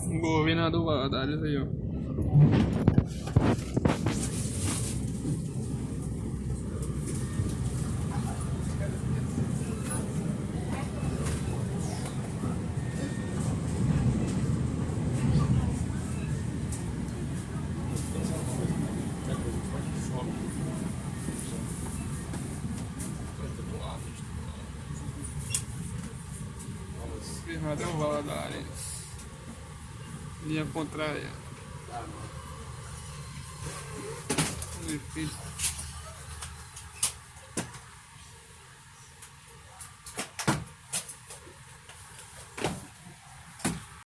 Governador Valadares aí, ó. Governador Valadares. Linha contrária. Difícil.